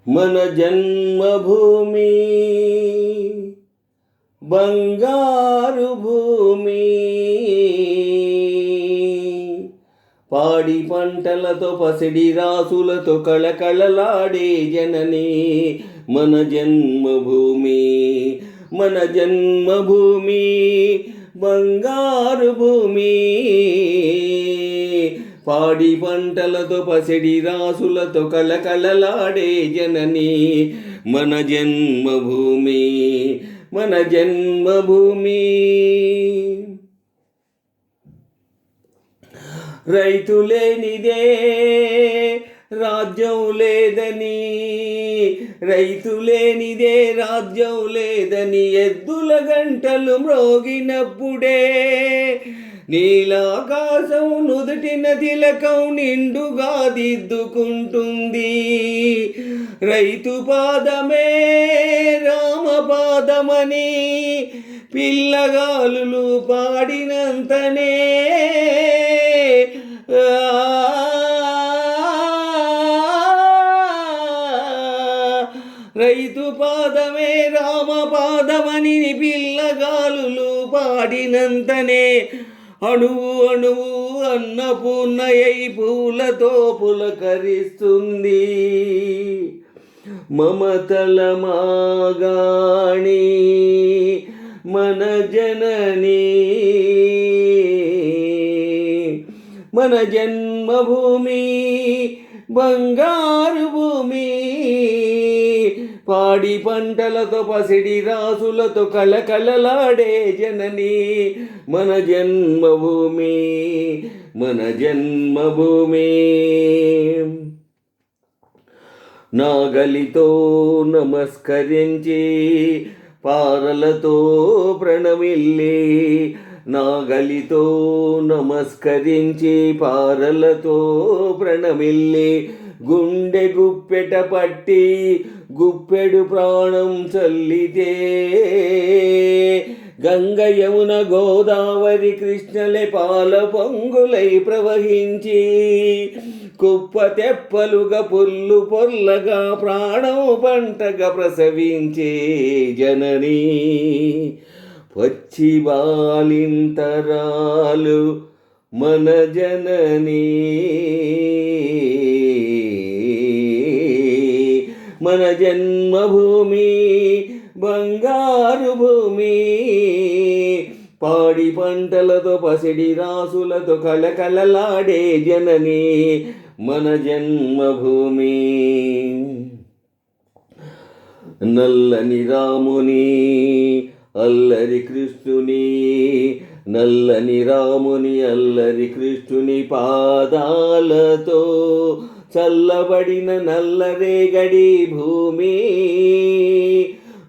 మన జన్మభూమి బంగారు భూమి, పాడి పంటలతో పసిడి రాసులతో కళకళలాడే జనని మన జన్మభూమి. మన జన్మభూమి బంగారు భూమి, పాడి పంటలతో పసిడి రాసులతో కళకళలాడే జనని మన జన్మభూమి. మన జన్మభూమి. రైతు లేనిదే రాజ్యం లేదని, రైతు లేనిదే రాజ్యం లేదని ఎద్దుల గంటలు మ్రోగినప్పుడే నీలాకాశం నుదుటిన తిలకం నిండుగా దిద్దుకుంటుంది. రైతు పాదమే రామపాదమని పిల్లగాలులు పాడినంతనే రైతు పాదమే రామపాదమని పిల్లగాలులు పాడినంతనే అణువు అణువు అన్నపూర్ణయై పూలతో పులకరిస్తుంది. మమతల మాగాణి మన జనని మన జన్మభూమి బంగారు భూమి, పాడి పంటలతో పసిడి రాసులతో కళకళలాడే జనని మన జన్మభూమి. మన జన్మభూమి. నాగలితో నమస్కరించి పారలతో ప్రణమిల్లి, నాగలితో నమస్కరించి పారలతో ప్రణమిల్లి గుండె గుప్పెట పట్టి గుప్పెడు ప్రాణం చల్లితే గంగ యమున గోదావరి కృష్ణలే పాల పొంగులై ప్రవహించి కుప్ప తెప్పలుగా పుల్లు పొల్లగా ప్రాణం పంటగా ప్రసవించే జనని పచ్చి బాలింతరాలు మన జనని మన జన్మభూమి బంగారు భూమి, పాడి పంటలతో పసిడి రాసులతో కళకళలాడే జనని మన జన్మభూమి. నల్లని రాముని అల్లరి కృష్ణుని, నల్లని రాముని అల్లరి కృష్ణుని పాదాలతో చల్లబడిన నల్లరేగడి భూమి,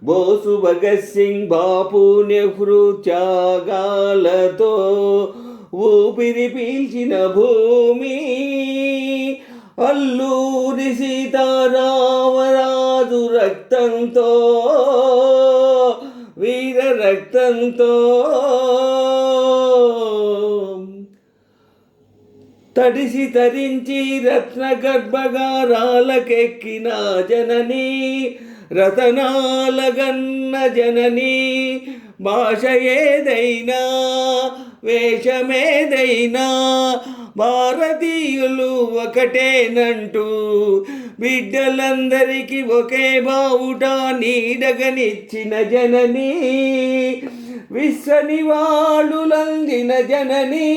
బోసు భగత్ సింగ్ బాపు నెహ్రూ త్యాగాలతో ఊపిరి పీల్చిన భూమి, అల్లూరి సీతారామరాజు రక్తంతో వీర రక్తంతో తడిసి తరించి రత్న గర్భగారాలకెక్కిన జనని రతనాల గన్న జనని, భాష ఏదైనా వేషమేదైనా భారతీయులు ఒకటేనంటూ బిడ్డలందరికీ ఒకే బావుట నీడగనిచ్చిన జనని, విశ్వ నివాళులందిన జనని,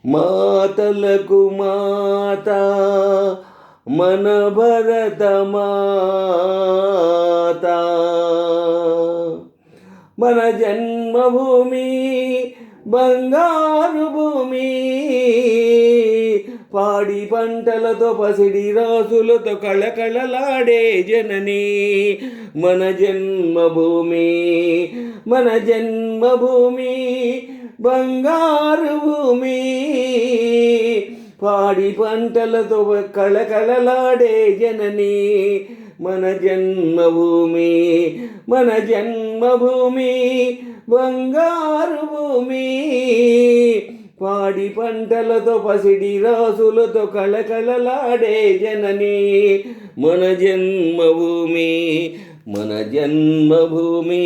మాతలకు మాత మన భరత మాత. మన జన్మభూమి బంగారు భూమి, పాడి పంటలతో పసిడి రాసులతో కళకళలాడే జనని మన జన్మభూమి. మన జన్మభూమి బంగారు భూమి, పాడి పంటలతో కళకళలాడే జనని మన జన్మభూమి. మన జన్మభూమి బంగారు భూమి, పాడి పంటలతో పసిడి రాసులతో కళకళలాడే జనని మన జన్మభూమి మన జన్మభూమి.